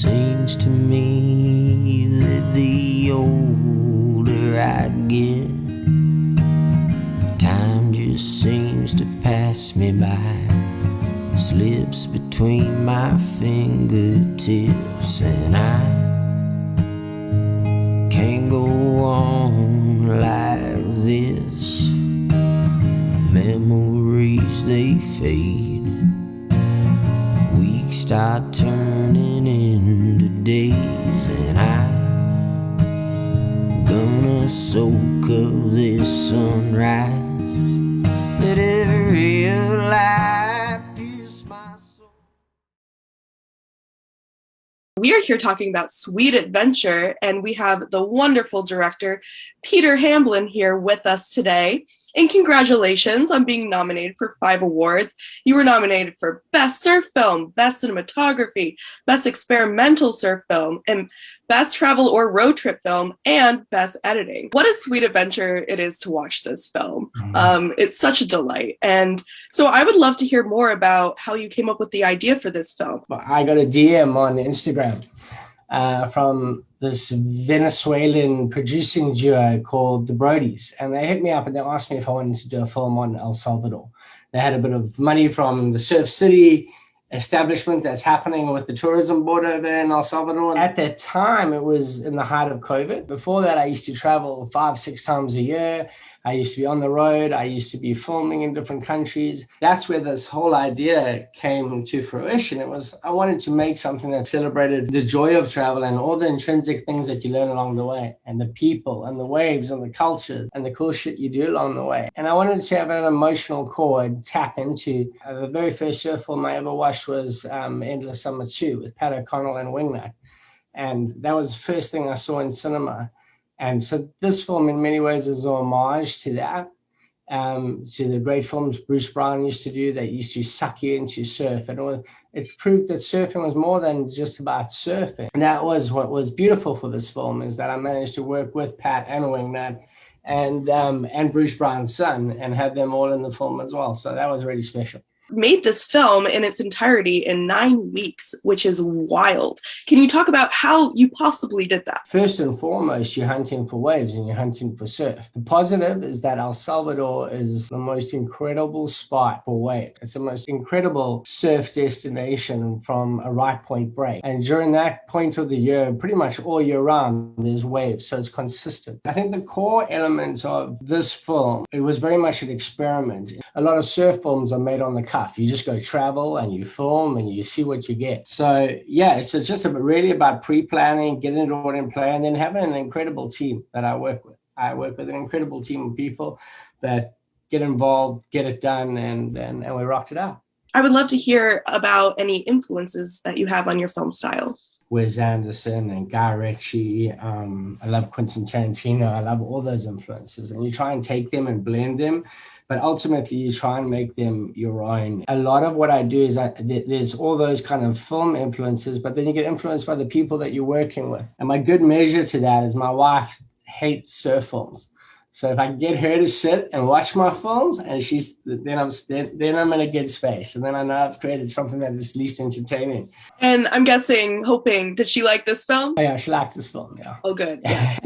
Seems to me that the older I get, time just seems to pass me by, slips between my fingertips, and I can't go on like this. Memories, they fade, weeks start turning into days, and I'm gonna soak up this sunrise. Let every light pierce my soul. We are here talking about Sweet Adventure, and we have the wonderful director, Peter Hamblin, here with us today. And congratulations on being nominated for 5 awards. You were nominated for Best Surf Film, Best Cinematography, Best Experimental Surf Film, and Best Travel or Road Trip Film, and Best Editing. What a sweet adventure it is to watch this film. It's such a delight. And so I would love to hear more about how you came up with the idea for this film. I got a DM on Instagram from this Venezuelan producing duo called the Brodies, and they hit me up and they asked me if I wanted to do a film on El Salvador. They had a bit of money from the Surf City establishment that's happening with the tourism board over in El Salvador. At that time, it was in the height of COVID. Before that, I used to travel 5-6 times a year. I used to be on the road. I used to be filming in different countries. That's where this whole idea came to fruition. It was, I wanted to make something that celebrated the joy of travel and all the intrinsic things that you learn along the way, and the people and the waves and the cultures and the cool shit you do along the way. And I wanted to have an emotional core and tap into. The very first surf film I ever watched was Endless Summer 2 with Pat O'Connell and Wingnut. And that was the first thing I saw in cinema. And so this film in many ways is an homage to that, to the great films Bruce Brown used to do that used to suck you into surf. And it proved that surfing was more than just about surfing. And that was what was beautiful for this film, is that I managed to work with Pat and Wingnut and Bruce Brown's son and have them all in the film as well. So that was really special. Made this film in its entirety in 9 weeks, which is wild. Can you talk about how you possibly did that? First and foremost, you're hunting for waves and you're hunting for surf. The positive is that El Salvador is the most incredible spot for waves. It's the most incredible surf destination from a right point break. And during that point of the year, pretty much all year round, there's waves, so it's consistent. I think the core elements of this film, it was very much an experiment. A lot of surf films are made on the cuff. You just go travel and you film and you see what you get. So yeah, it's just really about pre-planning, getting it all in play, and then having an incredible team that I work with. I work with an incredible team of people that get involved, get it done, and we rocked it out. I would love to hear about any influences that you have on your film style. Wes Anderson and Guy Ritchie. I love Quentin Tarantino. I love all those influences, and you try and take them and blend them, but ultimately you try and make them your own. A lot of what I do is there's all those kind of film influences, but then you get influenced by the people that you're working with. And my good measure to that is my wife hates surf films. So if I can get her to sit and watch my films, and then I'm in a good space, and then I know I've created something that is least entertaining. And I'm guessing, hoping, did she like this film? Oh, yeah, she liked this film. Yeah. Oh, good. Yeah.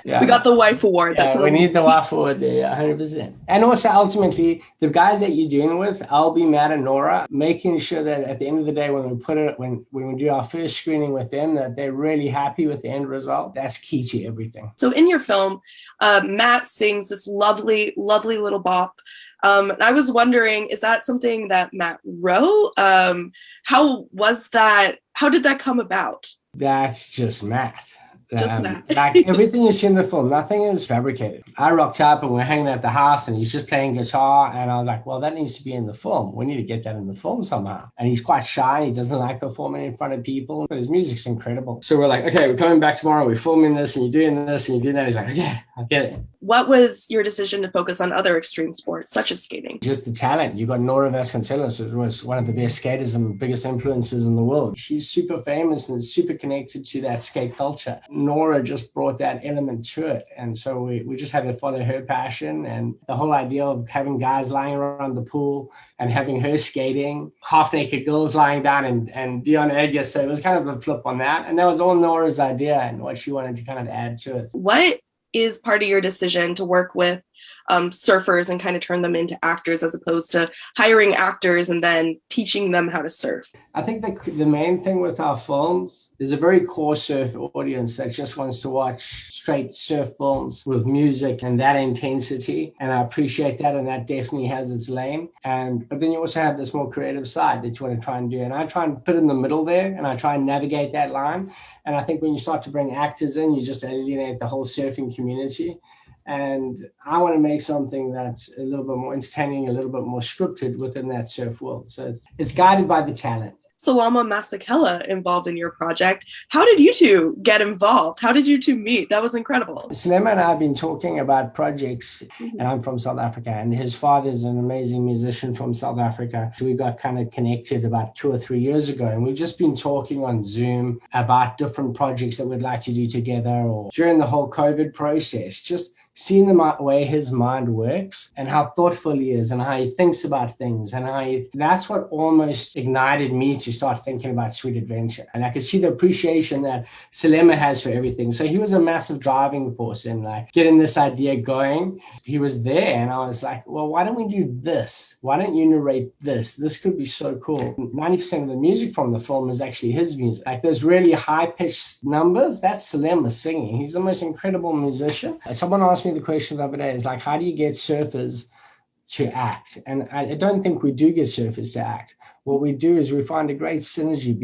We got the wife award. Yeah, we need the wife award there, 100%. And also, ultimately, the guys that you're dealing with, Albie, Matt, and Nora, making sure that at the end of the day, when we do our first screening with them, that they're really happy with the end result. That's key to everything. So in your film, Matt sings this lovely, lovely little bop. And I was wondering, is that something that Matt wrote? How was that? How did that come about? That's just Matt. Matt. Like everything you see in the film, nothing is fabricated. I rocked up and we're hanging at the house and he's just playing guitar, and I was like, well, that needs to be in the film. We need to get that in the film somehow. And he's quite shy. He doesn't like performing in front of people, but his music's incredible. So we're like, okay, we're coming back tomorrow. We're filming this and you're doing this and you're doing that. He's like, okay, I get it. What was your decision to focus on other extreme sports, such as skating? Just the talent. You got Nora Vasconcelos, who was one of the best skaters and biggest influences in the world. She's super famous and super connected to that skate culture. Nora just brought that element to it. And so we just had to follow her passion, and the whole idea of having guys lying around the pool and having her skating, half-naked girls lying down and Dion Edgar. So it was kind of a flip on that. And that was all Nora's idea and what she wanted to kind of add to it. What is part of your decision to work with surfers and kind of turn them into actors as opposed to hiring actors and then teaching them how to surf? I think the main thing with our films is a very core surf audience that just wants to watch straight surf films with music and that intensity. And I appreciate that. And that definitely has its lane. But then you also have this more creative side that you want to try and do. And I try and fit in the middle there, and I try and navigate that line. And I think when you start to bring actors in, you just alienate the whole surfing community. And I want to make something that's a little bit more entertaining, a little bit more scripted within that surf world. So it's guided by the talent. Salama Masekela involved in your project. How did you two get involved? How did you two meet? That was incredible. Sionainn and I have been talking about projects, and I'm from South Africa, and his father is an amazing musician from South Africa. We got kind of connected about 2 or 3 years ago, and we've just been talking on Zoom about different projects that we'd like to do together, or during the whole COVID process, just seeing the way his mind works and how thoughtful he is and how he thinks about things. And that's what almost ignited me to start thinking about Sweet Adventure. And I could see the appreciation that Salema has for everything. So he was a massive driving force in like getting this idea going. He was there, and I was like, well, why don't we do this? Why don't you narrate this? This could be so cool. 90% of the music from the film is actually his music. Like those really high-pitched numbers, that's Salema singing. He's the most incredible musician. Someone asked me the question the other day, is like, how do you get surfers to act? And I don't think we do get surfers to act. What we do is we find a great synergy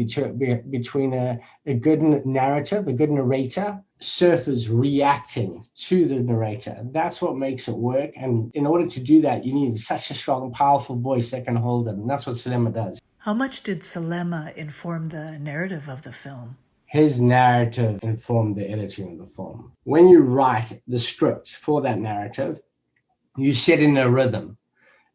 between a good narrative, a good narrator, surfers reacting to the narrator. That's what makes it work. And in order to do that, you need such a strong, powerful voice that can hold it. And that's what Salema does. How much did Salema inform the narrative of the film? His narrative informed the editing of the film. When you write the script for that narrative, you set in a rhythm,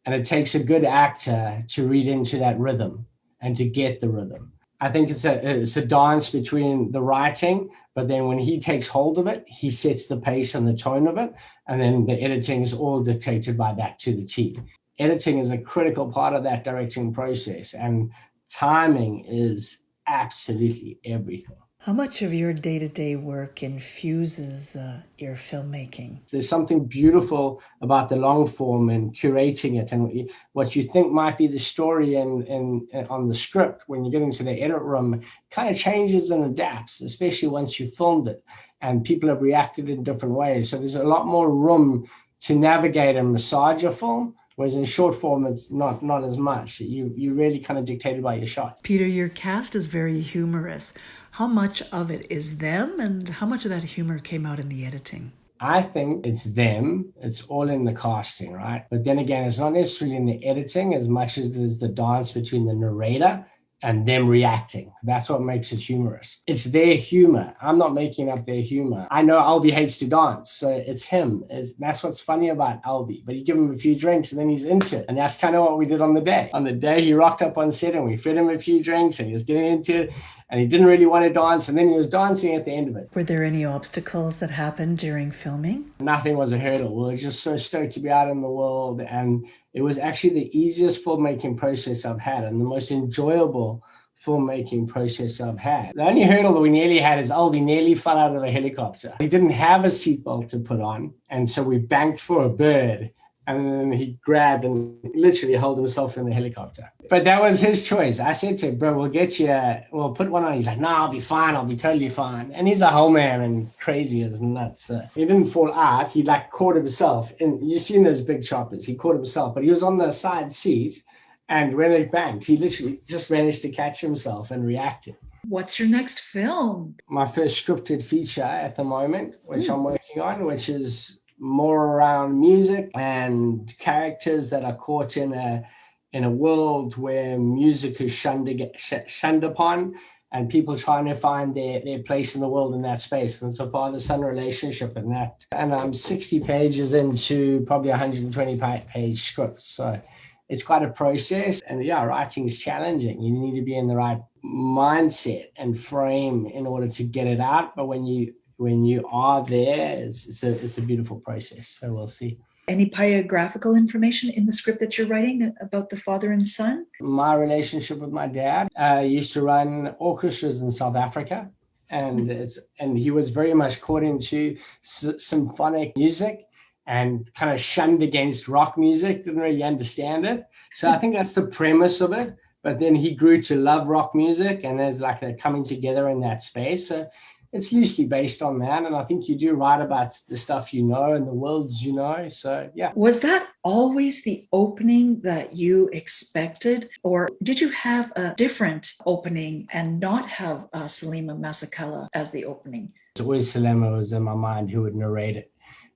and it takes a good actor to read into that rhythm and to get the rhythm. I think it's a dance between the writing, but then when he takes hold of it, he sets the pace and the tone of it, and then the editing is all dictated by that to the T. Editing is a critical part of that directing process, and timing is absolutely everything. How much of your day-to-day work infuses your filmmaking? There's something beautiful about the long form and curating it, and what you think might be the story and on the script, when you get into the edit room, kind of changes and adapts, especially once you filmed it and people have reacted in different ways. So there's a lot more room to navigate and massage a film. Whereas in short form, it's not as much. You really kind of dictated by your shots. Peter, your cast is very humorous. How much of it is them, and how much of that humor came out in the editing? I think it's them. It's all in the casting, right? But then again, it's not necessarily in the editing as much as it is the dance between the narrator and them reacting. That's what makes it humorous. It's their humor. I'm not making up their humor. I know Albie hates to dance, so it's him. That's what's funny about Albie. But you give him a few drinks and then he's into it. And that's kind of what we did on the day. On the day, he rocked up on set and we fed him a few drinks and he was getting into it. And he didn't really want to dance, and then he was dancing at the end of it. Were there any obstacles that happened during filming? Nothing was a hurdle. We were just so stoked to be out in the world, and it was actually the easiest filmmaking process I've had and the most enjoyable filmmaking process I've had. The only hurdle that we nearly had is Albie nearly fell out of a helicopter. He didn't have a seatbelt to put on, and so we banked for a bird. And then he grabbed and literally held himself in the helicopter. But that was his choice. I said to him, bro, we'll put one on. He's like, no, I'll be fine. I'll be totally fine. And he's a whole man and crazy as nuts. He didn't fall out. He like caught himself. And you've seen those big choppers. He caught himself, but he was on the side seat. And when it banked, he literally just managed to catch himself and reacted. What's your next film? My first scripted feature at the moment, which I'm working on, which is more around music and characters that are caught in a world where music is shunned upon, and people trying to find their place in the world in that space. And it's a father-son relationship in that. And I'm 60 pages into probably 120-page scripts. So it's quite a process. And yeah, writing is challenging. You need to be in the right mindset and frame in order to get it out. But when you when you are there, it's a beautiful process. So we'll see. Any biographical information in the script that you're writing about the father and son? My relationship with my dad, used to run orchestras in South Africa, and he was very much caught into symphonic music and kind of shunned against rock music, didn't really understand it. So I think that's the premise of it. But then he grew to love rock music, and there's like a coming together in that space. So it's loosely based on that. And I think you do write about the stuff you know and the worlds you know. So, yeah. Was that always the opening that you expected? Or did you have a different opening and not have Salima Masekela as the opening? It's always Salima was in my mind who would narrate it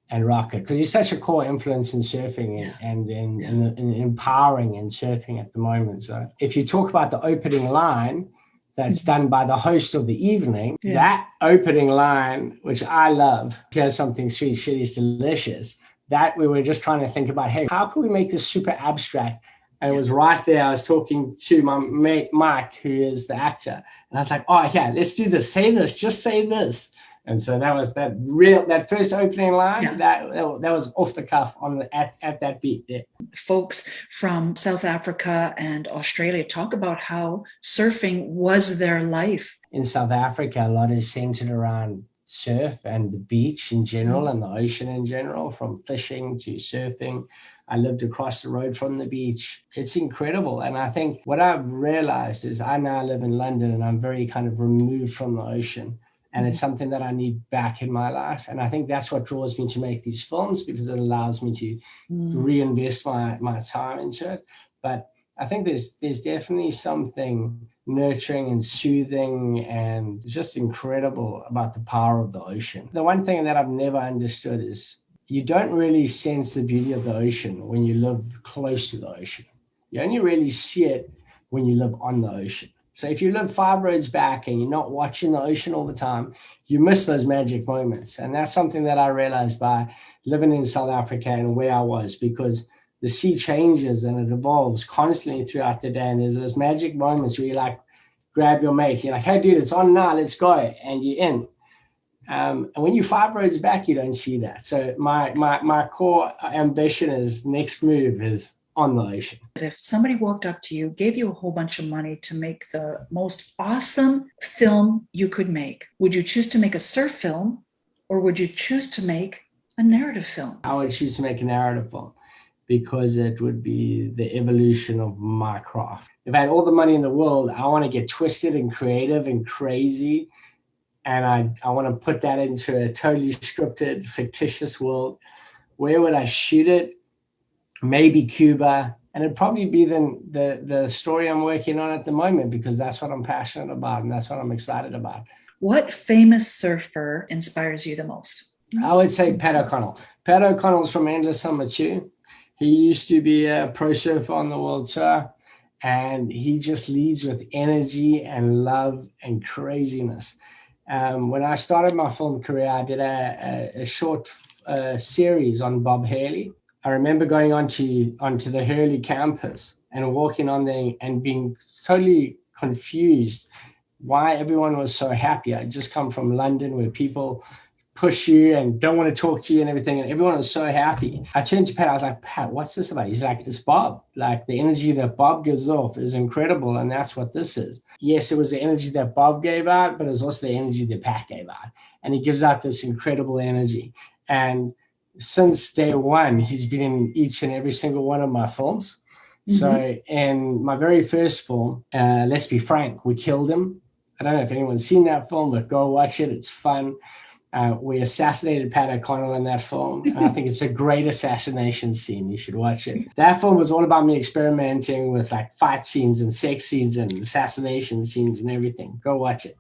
and rock it, because he's such a core influence in surfing and in empowering in surfing at the moment. So if you talk about the opening line, that's done by the host of the evening. Yeah. That opening line, which I love, here's something sweet, shitty's delicious, that we were just trying to think about, hey, how can we make this super abstract? And it was right there. I was talking to my mate, Mike, who is the actor. And I was like, oh, yeah, let's do this. Say this, just say this. And so that was that first opening line, that was off the cuff at that beat there. Folks from South Africa and Australia talk about how surfing was their life. In South Africa, a lot is centered around surf and the beach in general and the ocean in general, from fishing to surfing. I lived across the road from the beach. It's incredible. And I think what I've realized is I now live in London and I'm very kind of removed from the ocean. And it's something that I need back in my life. And I think that's what draws me to make these films, because it allows me to reinvest my time into it. But I think there's definitely something nurturing and soothing and just incredible about the power of the ocean. The one thing that I've never understood is you don't really sense the beauty of the ocean when you live close to the ocean. You only really see it when you live on the ocean. So if you live 5 roads back and you're not watching the ocean all the time, you miss those magic moments. And that's something that I realized by living in South Africa and where I was, because the sea changes and it evolves constantly throughout the day. And there's those magic moments where you like grab your mate. You're like, hey, dude, it's on now. Let's go. And you're in. And when you're 5 roads back, you don't see that. So my core ambition is next move is on the ocean. If somebody walked up to you, gave you a whole bunch of money to make the most awesome film you could make, would you choose to make a surf film or would you choose to make a narrative film? I would choose to make a narrative film because it would be the evolution of my craft. If I had all the money in the world, I want to get twisted and creative and crazy. And I want to put that into a totally scripted, fictitious world. Where would I shoot it? Maybe Cuba, and it'd probably be the story I'm working on at the moment, because that's what I'm passionate about and that's what I'm excited about. What famous surfer inspires you the most? I would say Pat O'Connell. Pat O'Connell's from Endless Summer too. He used to be a pro surfer on the world tour, and he just leads with energy and love and craziness. When I started my film career, I did a short series on Bob Hurley. I remember going onto the Hurley campus and walking on there and being totally confused why everyone was so happy. I just come from London where people push you and don't want to talk to you and everything, and everyone was so happy. I turned to Pat, I was like, Pat, what's this about? He's like, it's Bob. Like, the energy that Bob gives off is incredible, and that's what this is. Yes, it was the energy that Bob gave out, but it was also the energy that Pat gave out. And he gives out this incredible energy. And since day one, he's been in each and every single one of my films. Mm-hmm. So in my very first film, Let's Be Frank, we killed him. I don't know if anyone's seen that film, but go watch it. It's fun. We assassinated Pat O'Connell in that film. I think it's a great assassination scene. You should watch it. That film was all about me experimenting with like fight scenes and sex scenes and assassination scenes and everything. Go watch it.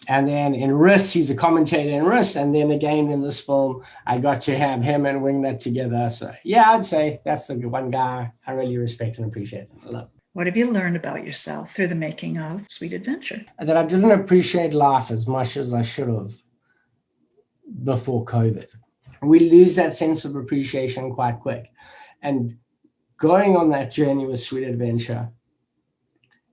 And then in Riss, he's a commentator in Riss. And then again in this film, I got to have him and Winglet together. So yeah, I'd say that's the one guy I really respect and appreciate. I love. What have you learned about yourself through the making of Sweet Adventure? That I didn't appreciate life as much as I should have before COVID. We lose that sense of appreciation quite quick. And going on that journey with Sweet Adventure,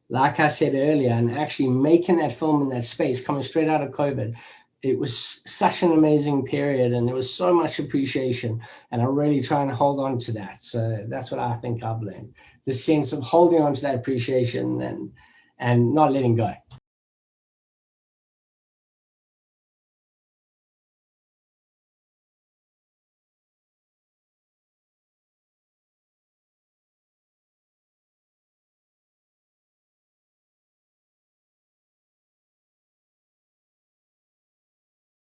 like I said earlier, and actually making that film in that space, coming straight out of COVID, it was such an amazing period, and there was so much appreciation, and I'm really trying to hold on to that. So that's what I think I've learned, the sense of holding on to that appreciation and not letting go.